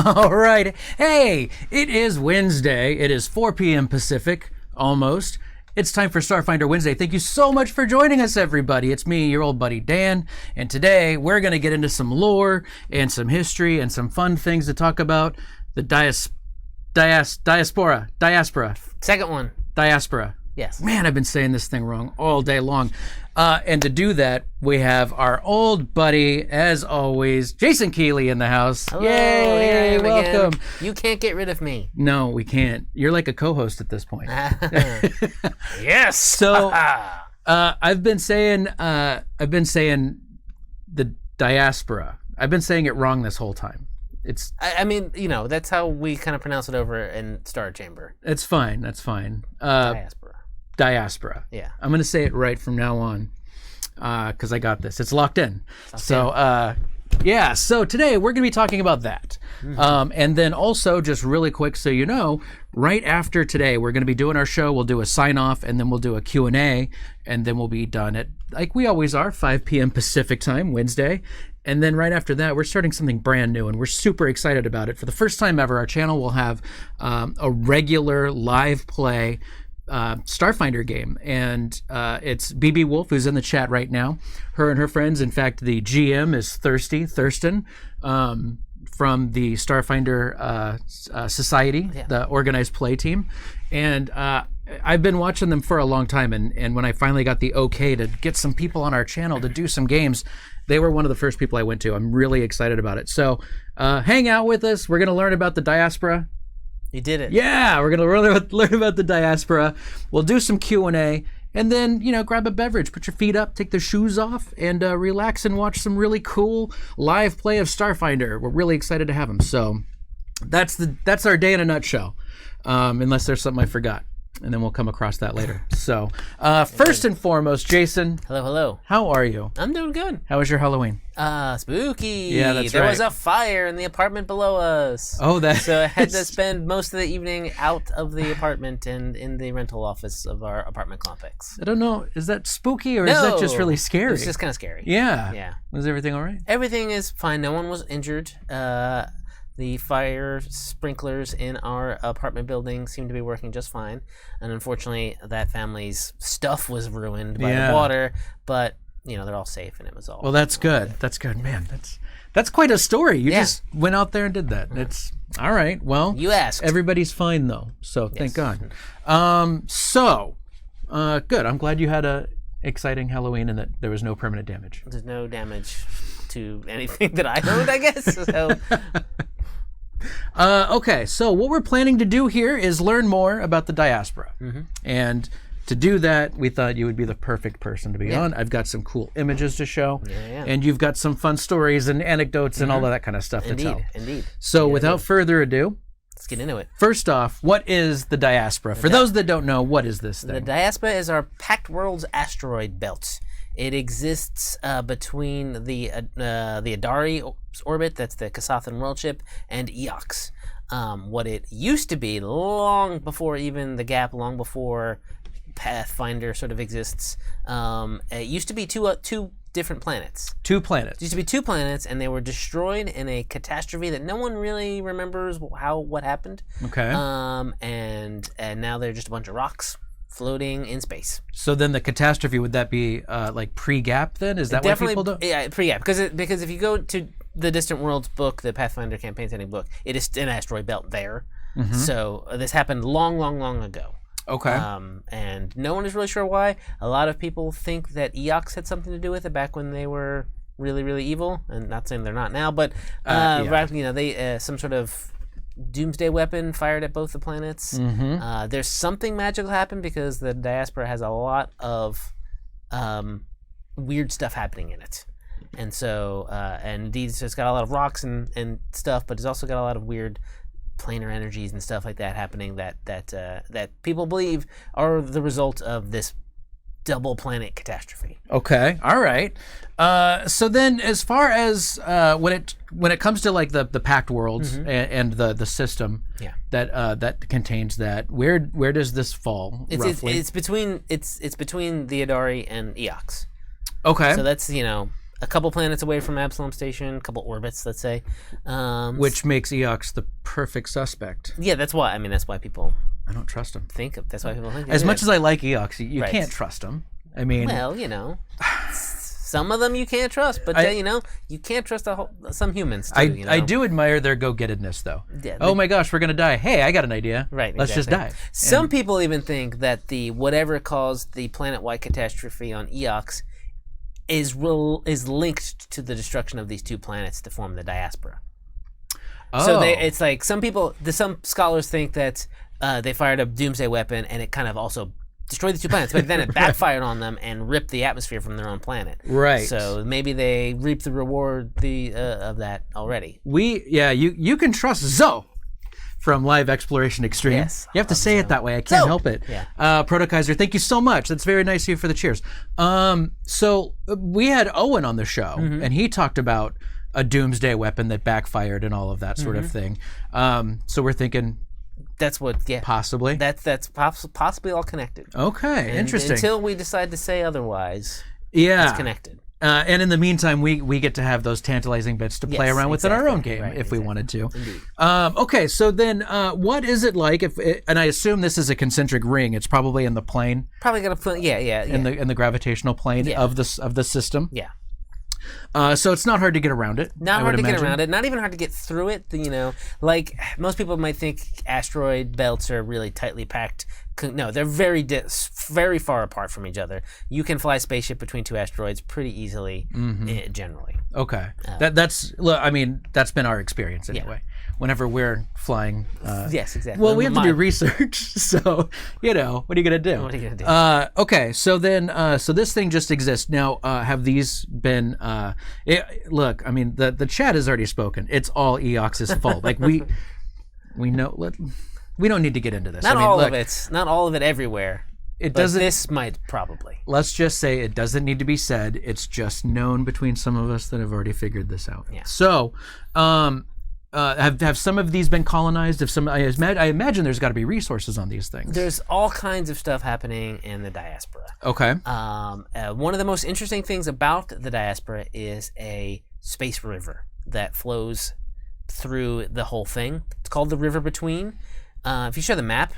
All right. Hey, it is Wednesday. It is 4 p.m. Pacific, almost. It's time for Starfinder Wednesday. Thank you so much for joining us, everybody. It's me, your old buddy Dan, and today we're going to get into some lore and some history and some fun things to talk about. The Diaspora. Second one. Diaspora. Yes. Man, I've been saying this thing wrong all day long. And to do that, we have our old buddy, as always, Jason Keeley in the house. Hello, Yay! here I am Welcome. Again. You can't get rid of me. No, we can't. You're like a co-host at this point. Yes. So I've been saying the Diaspora. I've been saying it wrong this whole time. I mean, you know, that's how we kind of pronounce it over in Star Chamber. It's fine. That's fine. Diaspora. Yeah. I'm going to say it right from now on because I got this. It's locked in. So today we're going to be talking about that. Mm-hmm. And then also, just really quick so you know, right after today, we're going to be doing our show. We'll do a sign-off, and then we'll do a Q&A, and then we'll be done at, like we always are, 5 p.m. Pacific time, Wednesday. And then right after that, we're starting something brand new, and we're super excited about it. For the first time ever, our channel will have a regular live play Starfinder game, and it's BB Wolf, who's in the chat right now. Her and her friends. In fact, the GM is Thurston from the Starfinder Society, the organized play team, and I've been watching them for a long time. And when I finally got the okay to get some people on our channel to do some games, they were one of the first people I went to. I'm really excited about it. So hang out with us. We're going to learn about the Diaspora. You did it. Yeah, we're going to learn about the Diaspora. We'll do some Q&A, and then, you know, grab a beverage, put your feet up, take the shoes off, and relax and watch some really cool live play of Starfinder. We're really excited to have them. So that's our day in a nutshell, unless there's something I forgot. And then we'll come across that later. So, first and foremost, Jason. Hello. How are you? I'm doing good. How was your Halloween? Spooky. Yeah, that's right. There was a fire in the apartment below us. Oh, So I had to spend most of the evening out of the apartment and in the rental office of our apartment complex. I don't know. Is that spooky or is that just really scary? It's just kind of scary. Yeah. Was everything all right? Everything is fine. No one was injured. The fire sprinklers in our apartment building seem to be working just fine. And unfortunately, that family's stuff was ruined by the water. But, you know, they're all safe and it was all... Well, that's good. That's good. Man, that's quite a story. You just went out there and did that. It's all right. Well, you asked. Everybody's fine, though. So thank God. Good. I'm glad you had a exciting Halloween and that there was no permanent damage. There's no damage to anything that I owned, I guess. So... Okay, so what we're planning to do here is learn more about the Diaspora. Mm-hmm. And to do that, we thought you would be the perfect person to be on. I've got some cool images to show. And you've got some fun stories and anecdotes and all of that kind of stuff to tell. Indeed. So without further ado, let's get into it. First off, what is the Diaspora? For those that don't know, what is this thing? The Diaspora is our Packed Worlds asteroid belt. It exists between the Adari orbit, that's the Kasathan world ship, and Eox. What it used to be, long before even the gap, long before Pathfinder sort of exists, it used to be two different planets. Two planets. It used to be two planets, and they were destroyed in a catastrophe that no one really remembers what happened. Okay. And now they're just a bunch of rocks floating in space. So then the catastrophe, would that be like pre-gap then? Is that what people do? Yeah, pre-gap. Because if you go to the Distant Worlds book, the Pathfinder campaign setting book, it is an asteroid belt there. Mm-hmm. So this happened long ago. Okay. And no one is really sure why. A lot of people think that Eox had something to do with it back when they were really, really evil. And not saying they're not now, but they some sort of doomsday weapon fired at both the planets. Mm-hmm. There's something magical happened because the Diaspora has a lot of weird stuff happening in it. And so, and indeed, it's got a lot of rocks and stuff, but it's also got a lot of weird planar energies and stuff like that happening that people believe are the result of this double planet catastrophe. Okay, all right. So then, as far as when it comes to like the Packed Worlds and the system that contains that, where does this fall roughly? It's between the Adari and Eox. Okay. So that's a couple planets away from Absalom Station, a couple orbits, let's say. Which makes Eox the perfect suspect. Yeah, that's why. I mean, that's why people I don't trust him. That's why people think. As much as I like Eox, you can't trust him. I mean, well, some of them you can't trust, but you can't trust some humans too. I do admire their go-gettedness, though. Yeah, oh my gosh, we're gonna die. Hey, I got an idea. Right. Let's just die. Some people even think that the whatever caused the planet-wide catastrophe on Eox is linked to the destruction of these two planets to form the Diaspora. Oh. So it's like some scholars think that they fired a doomsday weapon and it kind of also destroyed the two planets, but then it backfired on them and ripped the atmosphere from their own planet. Right. So maybe they reaped the reward of that already. You can trust Zoe from Live Exploration Extreme. Yes, you have to say it that way. I can't help it. Yeah. Protokaiser, thank you so much. That's very nice of you for the cheers. So we had Owen on the show, and he talked about a doomsday weapon that backfired and all of that sort of thing. So we're thinking that's what, possibly. That's possibly all connected. Okay, interesting. Until we decide to say otherwise, it's connected. And in the meantime, we get to have those tantalizing bits to play around with in our own game if we wanted to. Indeed. Okay, so then what is it like and I assume this is a concentric ring. It's probably in the plane. Probably gonna put in the gravitational plane of the system. Yeah. So it's not hard to get around it. Not hard to get around it. Not even hard to get through it. Like most people might think asteroid belts are really tightly packed. No, they're very far apart from each other. You can fly a spaceship between two asteroids pretty easily, generally. Okay, that's been our experience anyway. Whenever we're flying. Yes, exactly. Well, we have to do research, so what are you gonna do? What are you gonna do? Okay, so then, so this thing just exists now. Have these been? Look, I mean, the chat has already spoken. It's all Eox's fault. Like we know. We don't need to get into this. Not all of it everywhere. It doesn't. This might probably. Let's just say it doesn't need to be said. It's just known between some of us that have already figured this out. Yeah. So, have some of these been colonized? I imagine there's got to be resources on these things. There's all kinds of stuff happening in the Diaspora. Okay. One of the most interesting things about the Diaspora is a space river that flows through the whole thing. It's called the River Between. If you show the map.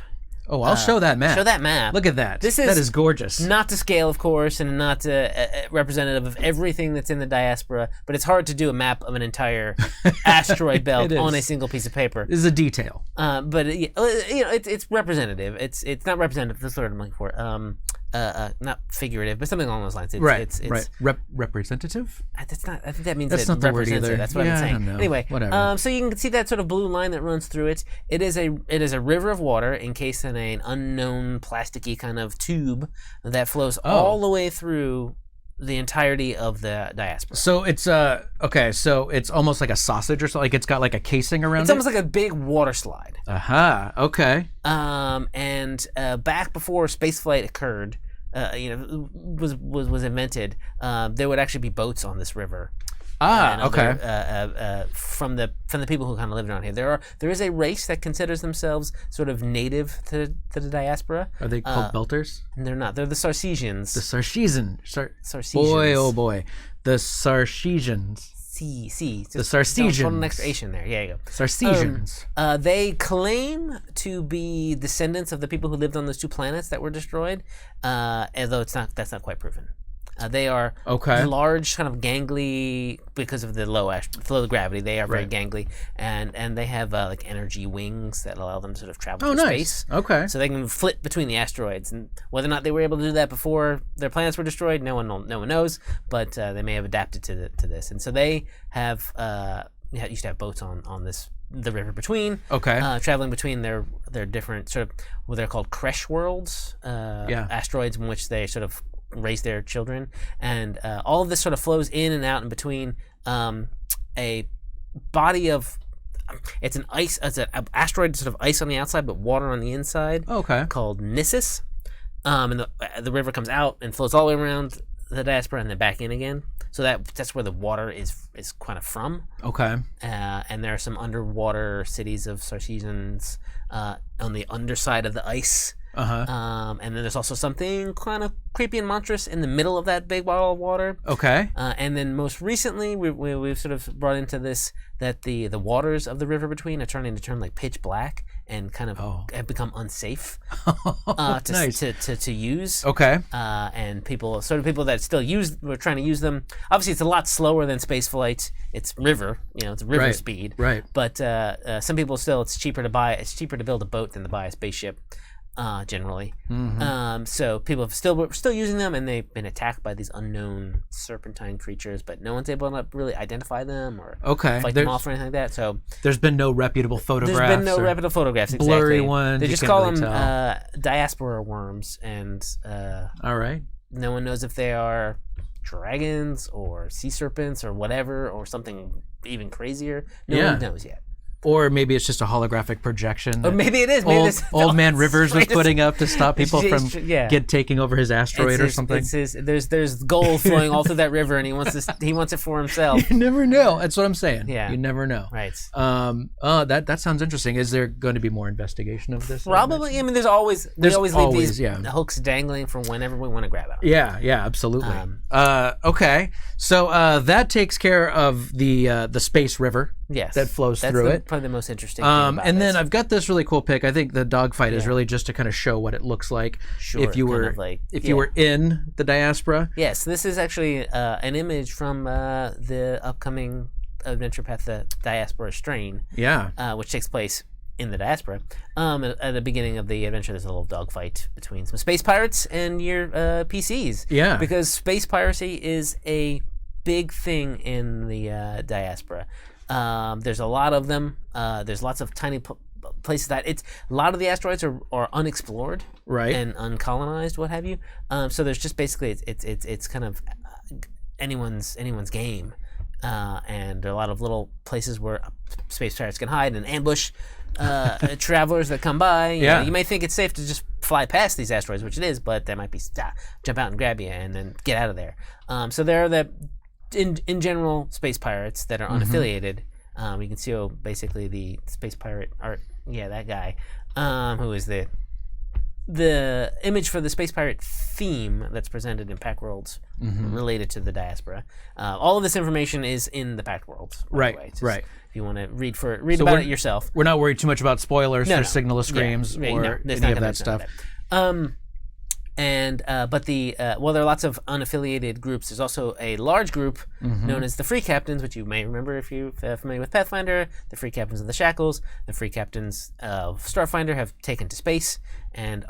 Oh, I'll show that map. Show that map. Look at that. That is gorgeous. Not to scale, of course, and not representative of everything that's in the Diaspora, but it's hard to do a map of an entire asteroid belt on a single piece of paper. This is a detail. But it's representative. It's not representative. That's the word I'm looking for. Not figurative, but something along those lines. Right. Representative? That's not. I think that means that's not the word either. That's what I'm saying. I don't know. Anyway, whatever. So you can see that sort of blue line that runs through it. It is a river of water encased in an unknown plasticky kind of tube that flows all the way through the entirety of the Diaspora. So it's okay. So it's almost like a sausage or something. Like it's got like a casing around it. It's almost like a big water slide. Aha. Okay. And back before spaceflight occurred, was invented, there would actually be boats on this river. Okay. From the people who kind of lived around here, there is a race that considers themselves sort of native to the Diaspora. Are they called Belters? They're not. They're the Sarcesians. The Sarcesians. Sarcesians. Boy, oh boy, the Sarcesians. The Sarcesians. Put an extra H in there. Yeah, you go. Sarcesians. They claim to be descendants of the people who lived on those two planets that were destroyed, although that's not quite proven. They are large, kind of gangly because of the low gravity. They are very gangly, and they have like energy wings that allow them to sort of travel through space. Okay. So they can flit between the asteroids, and whether or not they were able to do that before their planets were destroyed, no one knows. But they may have adapted to this, and so they have used to have boats on the river between. Okay. Traveling between their different sort of what they're called creche worlds. Asteroids in which they sort of raise their children, and all of this sort of flows in and out in between a body of it's an asteroid sort of ice on the outside but water on the inside. Called Nissus, and the river comes out and flows all the way around the Diaspora and then back in again. So that's where the water is kind of from. And there are some underwater cities of Sarcesians on the underside of the ice. And then there's also something kind of creepy and monstrous in the middle of that big bottle of water. Okay. And then most recently, we've sort of brought into this that the waters of the river between are starting to turn like pitch black and kind of have become unsafe to use. Okay. And people that still we're trying to use them. Obviously, it's a lot slower than space flight. It's river, it's river speed. Right. But some people still, it's cheaper to build a boat than to buy a spaceship. Generally. So people we're still using them, and they've been attacked by these unknown serpentine creatures, but no one's able to really identify them or fight them off or anything like that. So there's been no reputable photographs. There's been no reputable photographs. Exactly. Blurry ones. They just call them Diaspora worms, and all right. No one knows if they are dragons or sea serpents or whatever, or something even crazier. No one knows yet. Or maybe it's just a holographic projection. Or maybe it is. Maybe old man Rivers was putting up to stop people from taking over his asteroid or something. There's gold flowing all through that river, and he wants it for himself. You never know. That's what I'm saying. Yeah. You never know. Right. That sounds interesting. Is there going to be more investigation of this? Probably. I mean, we always leave these hooks dangling for whenever we want to grab it. Yeah. Absolutely. Okay. So that takes care of the space river. Yes. That flows through it. Probably the most interesting thing about and then I've got this really cool pic. I think the Dogfight is really just to kind of show what it looks like if you were you were in the Diaspora. Yes, this is actually an image from the upcoming Adventure Path, the Diaspora Strain. Yeah. Which takes place in the Diaspora. At the beginning of the adventure, there's a little dogfight between some space pirates and your PCs. Yeah. Because space piracy is a big thing in the Diaspora. There's a lot of them. There's lots of tiny places that a lot of the asteroids are unexplored, right, and uncolonized, what have you. So there's just basically it's kind of anyone's game, and there are a lot of little places where space pirates can hide and ambush travelers that come by. You know, you may think it's safe to just fly past these asteroids, which it is, but they might be jump out and grab you and then get out of there. So there are the in general space pirates that are unaffiliated. You can see basically the space pirate art. Yeah, that guy, who is the image for the space pirate theme that's presented in Pack Worlds related to the Diaspora. All of this information is in the Pack Worlds. Right. If you want to read about it yourself. We're not worried too much about spoilers for Signal of Screams or any of that stuff. But while there are lots of unaffiliated groups, there's also a large group known as the Free Captains, which you may remember if you're familiar with Pathfinder. The Free Captains of the Shackles, the Free Captains of Starfinder have taken to space and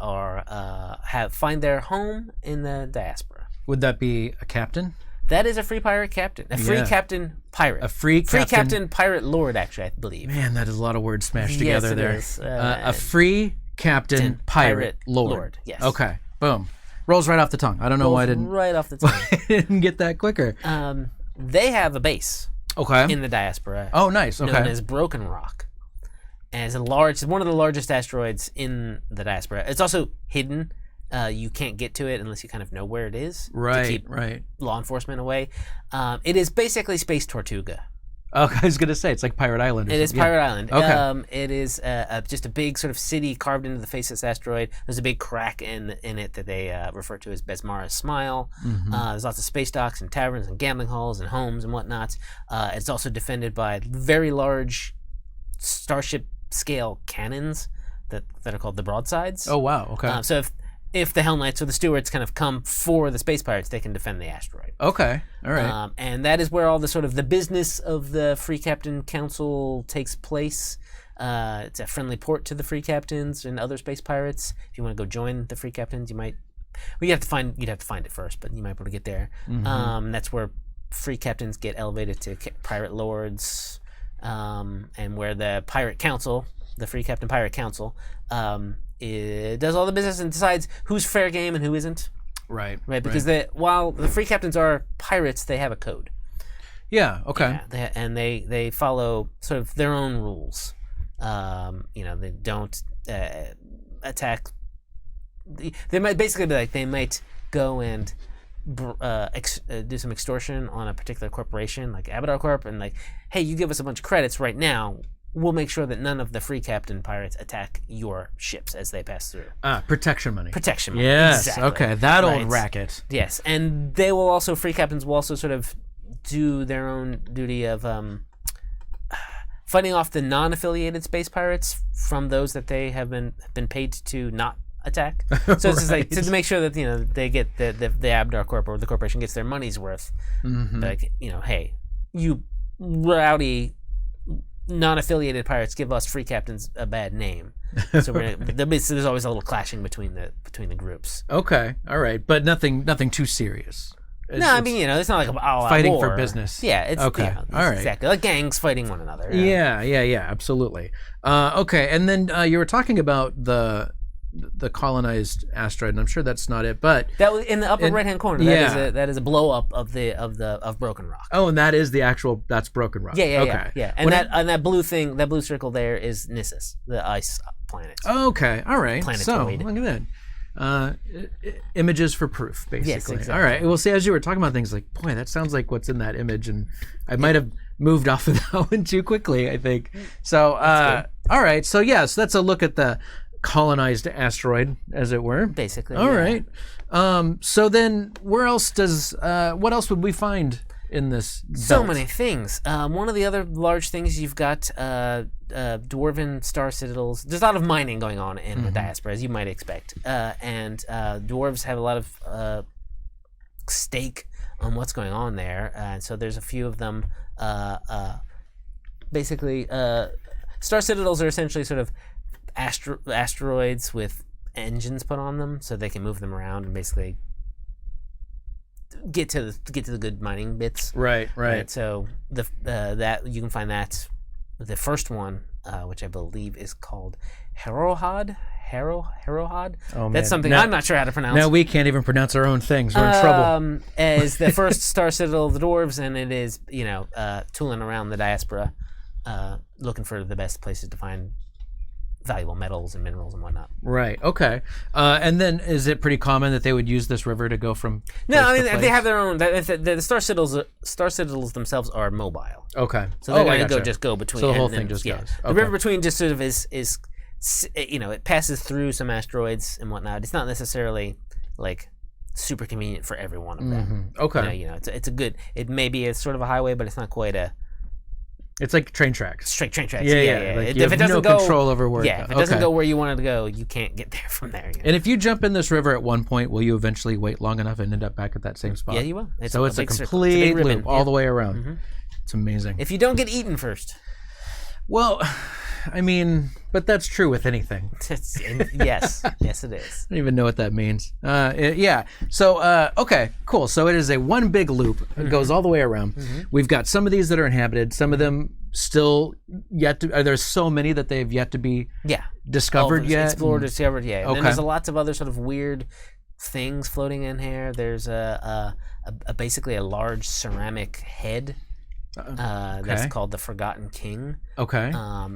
find their home in the Diaspora. Would that be a captain? That is a free pirate captain. A free captain pirate. A free captain pirate lord, actually, I believe. Man, that is a lot of words smashed together there. Is. A free captain pirate lord. Yes. Okay. Boom. Rolls right off the tongue. I don't know why I didn't. Right off the tongue. I didn't get that quicker. They have a base. Okay. In the Diaspora. Oh, nice. Okay. Known as Broken Rock. And it's one of the largest asteroids in the Diaspora. It's also hidden. You can't get to it unless you kind of know where it is. Right. To keep law enforcement away. It is basically Space Tortuga. Oh, I was gonna say it's like Pirate Island. It is Pirate Island. Okay. It is just a big sort of city carved into the face of this asteroid. There's a big crack in it that they refer to as Besmara's Smile. There's lots of space docks and taverns and gambling halls and homes and whatnot. It's also defended by very large starship scale cannons that are called the broadsides. Oh wow. Okay. So if the Hell Knights or the Stewards kind of come for the space pirates, they can defend the asteroid. Okay, all right. And that is where all the sort of the business of the Free Captain Council takes place. It's a friendly port to the Free Captains and other space pirates. If you want to go join the Free Captains, you might. Well, you'd have to find it first, but you might be able to get there. That's where Free Captains get elevated to pirate lords, and where the Pirate Council, the Free Captain Pirate Council, it does all the business and decides who's fair game and who isn't. Right. Because while the Free Captains are pirates, they have a code. Yeah. Okay. Yeah, they follow sort of their own rules. They don't attack. They might basically be like they might go and do some extortion on a particular corporation like Abadar Corp, and like, hey, you give us a bunch of credits right now, we'll make sure that none of the free captain pirates attack your ships as they pass through. Protection money. Protection money. Yes. Exactly. Okay. That old racket. Yes, and they will also, free captains will also sort of do their own duty of fighting off the non-affiliated space pirates from those that they have been paid to not attack. So it's just like to make sure that they get the Abdar Corp or the corporation gets their money's worth. Like hey, you rowdy non-affiliated pirates give us free captains a bad name. So there's always a little clashing between the groups. Okay, all right, but nothing too serious. I mean, it's not like fighting war. for business. Yeah, it's okay. It's all right, exactly like gangs fighting one another. Yeah, absolutely. Okay, and then you were talking about the colonized asteroid, and I'm sure that's not it, but that was in the upper right hand corner. That is a blow up of Broken Rock. Oh, and that is that's Broken Rock. Yeah. And that blue thing, that blue circle there is Nissus, the ice planet. Okay, all right. Planetoid. So look at that. Images for proof, basically. Yes, exactly. All right. Well, see, as you were talking about things, like, boy, that sounds like what's in that image, and I might have moved off of that one too quickly, I think. So, all right. So, yes, that's a look at the colonized asteroid, as it were. Basically. All right. So then, what else would we find in this belt? So many things. One of the other large things, you've got dwarven star citadels. There's a lot of mining going on in the Diaspora, as you might expect. And dwarves have a lot of stake on what's going on there. And so there's a few of them. Basically, star citadels are essentially sort of asteroids with engines put on them, so they can move them around and basically get to the good mining bits. Right. So that you can find that the first one, which I believe is called Herohad. Oh, that's something I'm not sure how to pronounce. Now we can't even pronounce our own things. We're in trouble. Is the first star citadel of the dwarves, and it is tooling around the Diaspora, looking for the best places to find valuable metals and minerals and whatnot. Right. Okay. And then is it pretty common that they would use this river to go from? No, I mean they have their own. The star citadels themselves are mobile. Okay. So they're going to go between. So the whole thing just goes. Okay. The river between just sort of is it passes through some asteroids and whatnot. It's not necessarily like super convenient for every one of them. Okay. It's a good. It may be a sort of a highway, but it's not quite a. It's like train tracks. Straight train tracks. Yeah. Like if it doesn't go, control over where. Yeah, if it doesn't go where you want it to go, you can't get there from there. And if you jump in this river at one point, will you eventually wait long enough and end up back at that same spot? Yeah, you will. It's a complete loop all the way around. It's amazing. If you don't get eaten first. Well, I mean, but that's true with anything. Yes, it is. I don't even know what that means. Yeah. So, okay, cool. So it is a one big loop. It goes all the way around. We've got some of these that are inhabited. Some of them still yet to. There's so many that they've yet to be discovered yet. Explored, discovered. Yeah. Okay. And there's lots of other sort of weird things floating in here. There's basically a large ceramic head. That's called the Forgotten King. Okay.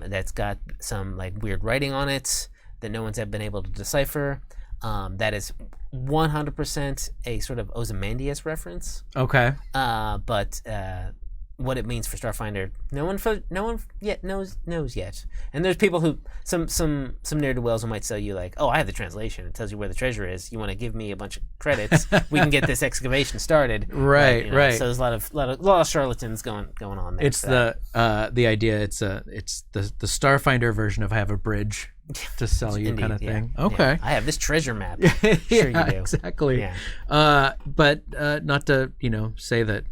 That's got some like weird writing on it that no one's been able to decipher. That is 100% a sort of Ozymandias reference. Okay. But what it means for Starfinder, no one yet knows yet. And there's people who some ne'er-do-wells who might sell you like, oh, I have the translation. It tells you where the treasure is. You want to give me a bunch of credits? We can get this excavation started. Right. So there's a lot of charlatans going on there. It's the idea. It's the Starfinder version of I have a bridge to sell you. Indeed, kind of thing. Okay. Yeah. I have this treasure map. Sure you do. Exactly. Yeah. But not to say that.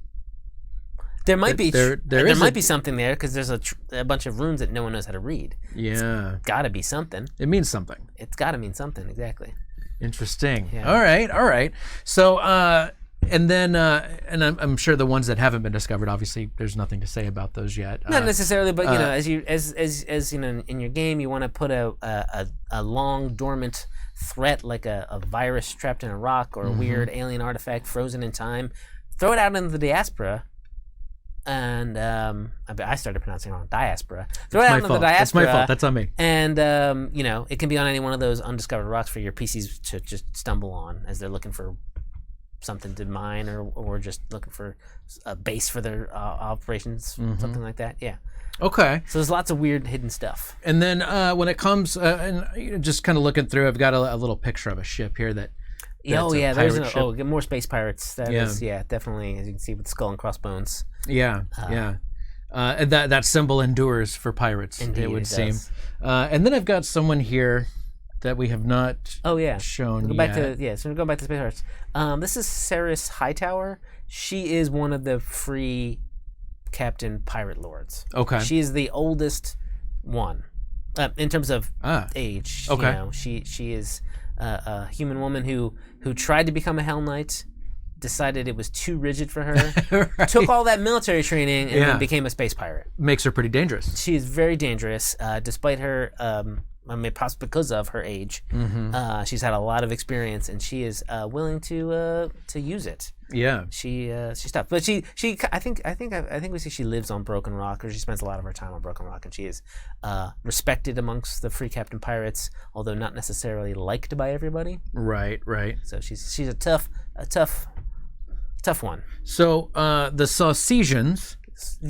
There might be might be something there because there's a bunch of runes that no one knows how to read. Yeah, it's got to be something. It means something. It's got to mean something, exactly. Interesting. Yeah. All right. So, and then, and I'm sure the ones that haven't been discovered, obviously, there's nothing to say about those yet. Not necessarily, but as you know, in your game, you want to put a long dormant threat like a virus trapped in a rock or a weird alien artifact frozen in time. Throw it out into the Diaspora. And I started pronouncing it wrong. Diaspora. Throw it out into the Diaspora. It's my fault. That's on me. And it can be on any one of those undiscovered rocks for your PCs to just stumble on as they're looking for something to mine or just looking for a base for their operations, something like that. Yeah. Okay. So there's lots of weird hidden stuff. And then when it comes, and just kind of looking through, I've got a little picture of a ship here that. There's more space pirates. That is definitely, as you can see, with skull and crossbones. Yeah, and that symbol endures for pirates. Indeed, it would seem. does. And then I've got someone here that we have not. Shown go back yet. so we go back to space pirates. This is Ceres Hightower. She is one of the free captain pirate lords. Okay. She is the oldest one in terms of age. Okay. You know, she is a human woman who tried to become a Hell Knight, decided it was too rigid for her, Right. took all that military training, and then became a space pirate. Makes her pretty dangerous. She is very dangerous, despite her, possibly because of her age. She's had a lot of experience, and she is willing to use it. Yeah. She's tough, but I think we see she lives on Broken Rock, or she spends a lot of her time on Broken Rock, and she is respected amongst the free captain pirates, although not necessarily liked by everybody. Right. So she's a tough one. So the Sausesians.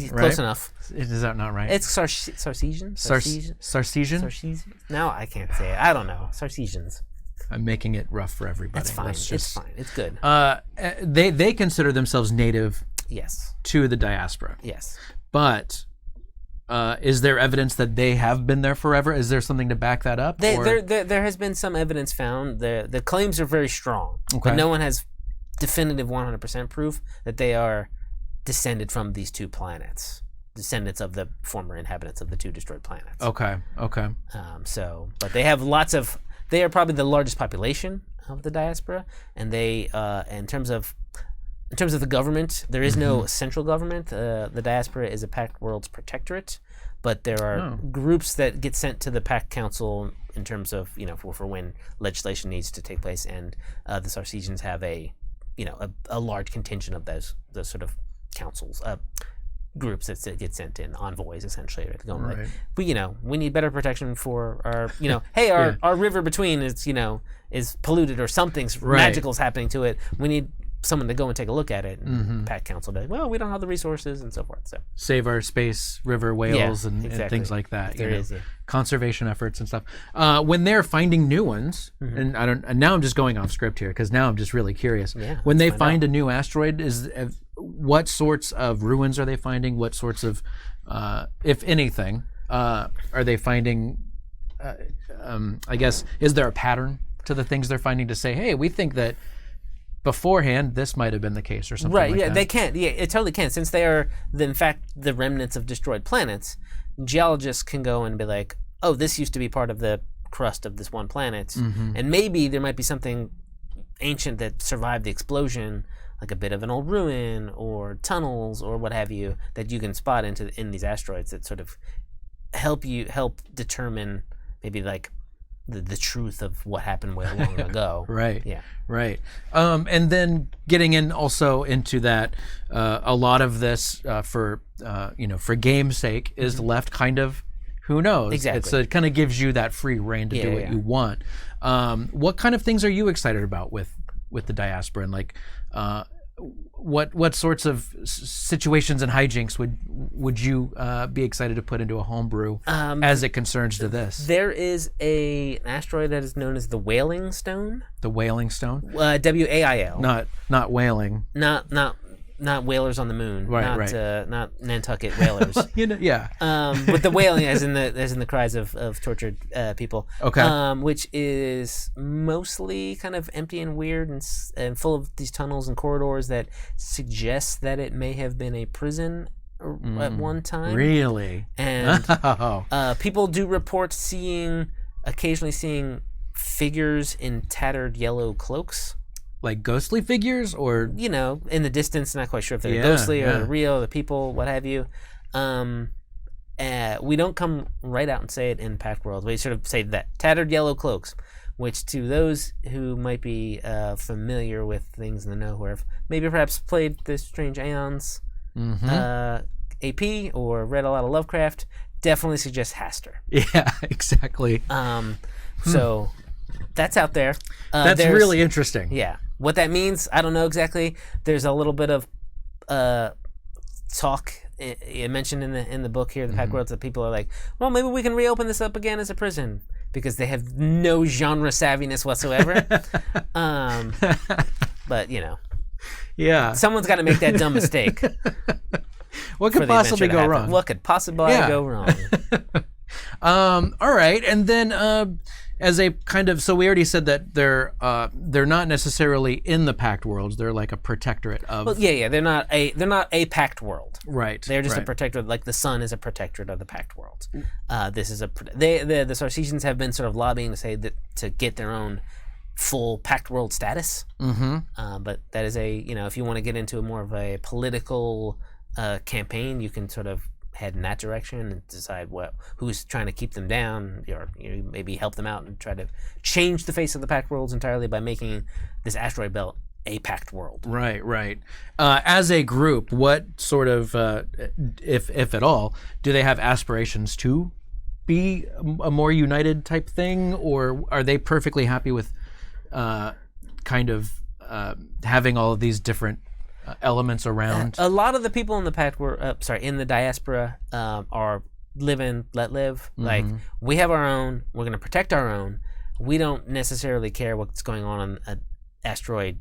Close enough. Is that not right? It's Sarcesian. Sarcesian. Now I can't say it. I don't know. Sarcesians. I'm making it rough for everybody. It's fine. It's fine. It's good. They consider themselves native. Yes. To the diaspora. Yes. But is there evidence that they have been there forever? Is there something to back that up? There has been some evidence found. The claims are very strong, but no one has definitive 100% proof that they are descended from these two planets, descendants of the former inhabitants of the two destroyed planets. Okay. But they have they are probably the largest population of the diaspora, and they, in terms of the government, there is no central government. The diaspora is a Pact World's protectorate, but there are groups that get sent to the Pact Council in terms of, for when legislation needs to take place, and the Sarcesians have a large contingent of those sort of councils, groups that get sent in, envoys essentially, right? Going like, we need better protection for our, hey, our river between is polluted or something's magical's happening to it. We need someone to go and take a look at it. And Pact Council be like, well, we don't have the resources and so forth. So save our space, river whales, and things like that. There is conservation efforts and stuff. When they're finding new ones, and now I'm just going off script here because now I'm just really curious. Yeah, when they find a new asteroid, what sorts of ruins are they finding? What sorts of, if anything, are they finding? I guess, is there a pattern to the things they're finding to say, hey, we think that beforehand this might have been the case or something like that? They can. Yeah, it totally can. Since they are, in fact, the remnants of destroyed planets, geologists can go and be like, oh, this used to be part of the crust of this one planet, and maybe there might be something ancient that survived the explosion, like a bit of an old ruin or tunnels or what have you, that you can spot in these asteroids that sort of help determine maybe like the truth of what happened way long ago. Right. And then getting in also into that, a lot of this for game's sake is left kind of, who knows? Exactly. It kind of gives you that free reign to do what you want. What kind of things are you excited about with the diaspora, and like what sorts of situations and hijinks would you be excited to put into a homebrew as it concerns to this? There is an asteroid that is known as the Whaling Stone. The Whaling Stone? WAIL. Not whaling. Not whalers on the moon. Right. Not Nantucket whalers. With the whaling, as in the cries of tortured people. Okay. Which is mostly kind of empty and weird and full of these tunnels and corridors that suggest that it may have been a prison at one time. Really? And people do report occasionally seeing figures in tattered yellow cloaks. Like ghostly figures, or in the distance, not quite sure if they're ghostly or real, the people, what have you. We don't come right out and say it in Pact World. We sort of say that tattered yellow cloaks, which to those who might be familiar with things in the know, who have maybe perhaps played the Strange Aeons AP or read a lot of Lovecraft, definitely suggests Hastur. Yeah, exactly. So that's out there. That's really interesting. Yeah. What that means, I don't know exactly. There's a little bit of talk mentioned in the book here, the Pact Worlds, that people are like, well, maybe we can reopen this up again as a prison because they have no genre savviness whatsoever. But yeah, someone's got to make that dumb mistake. What could possibly go wrong? What could possibly go wrong? All right, and then as a kind of, so we already said that they're not necessarily in the Pact worlds. They're like a protectorate of. Well, yeah, they're not a Pact world. Right. They're just a protectorate, like the sun is a protectorate of the Pact world. This is the Sarcesians have been sort of lobbying to say that to get their own full Pact world status. But that is if you want to get into more of a political campaign, you can sort of head in that direction and decide who's trying to keep them down, or maybe help them out and try to change the face of the Pact worlds entirely by making this asteroid belt a Pact world. Right. As a group, what sort of, if at all, do they have aspirations to be a more united type thing, or are they perfectly happy with kind of having all of these different elements around? A lot of the people in the Pact in the Diaspora are live and let live. Like, we have our own, we're going to protect our own. We don't necessarily care what's going on an asteroid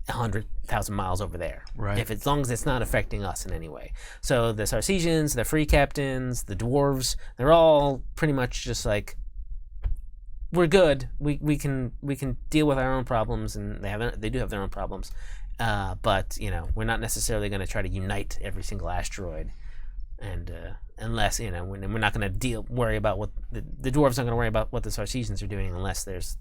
100,000 miles over there. Right. As long as it's not affecting us in any way. So the Sarcesians, the free captains, the dwarves, they're all pretty much just like, we're good. We can deal with our own problems, and they do have their own problems. But we're not necessarily going to try to unite every single asteroid, and unless we're not going to worry about what the dwarves aren't going to worry about what the Sarcesians are doing, unless there's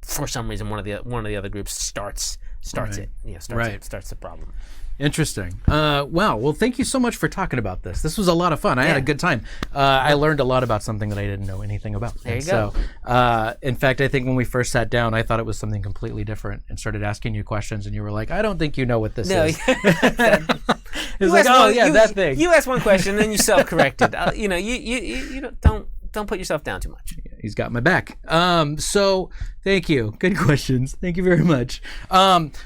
for some reason one of the other groups starts right. it, starts the problem. Interesting. Well, thank you so much for talking about this. This was a lot of fun. I had a good time. I learned a lot about something that I didn't know anything about. There you go. So, in fact, I think when we first sat down, I thought it was something completely different and started asking you questions, and you were like, I don't think you know what this is. It's like, that thing. You asked one question, and then you self-corrected. You don't put yourself down too much. Yeah, he's got my back. So thank you. Good questions. Thank you very much.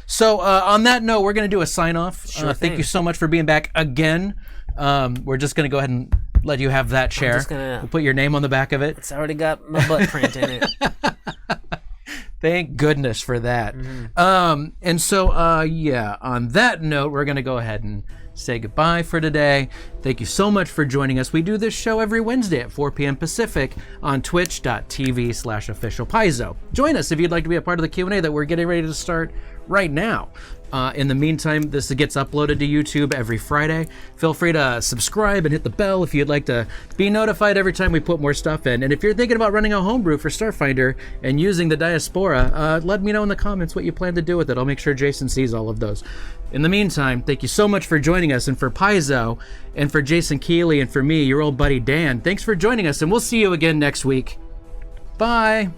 So on that note, we're going to do a sign off. Thank you so much for being back again. We're just going to go ahead and let you have that chair. We'll put your name on the back of it. It's already got my butt print in it. Thank goodness for that. And so, on that note, we're going to go ahead and say goodbye for today. Thank you so much for joining us. We do this show every Wednesday at 4 p.m. Pacific on twitch.tv/official Paizo. Join us if you'd like to be a part of the Q&A that we're getting ready to start right now. In the meantime, this gets uploaded to YouTube every Friday. Feel free to subscribe and hit the bell if you'd like to be notified every time we put more stuff in. And if you're thinking about running a homebrew for Starfinder and using the Diaspora, let me know in the comments what you plan to do with it. I'll make sure Jason sees all of those. In the meantime, thank you so much for joining us. And for Paizo, and for Jason Keeley, and for me, your old buddy Dan, thanks for joining us, and we'll see you again next week. Bye.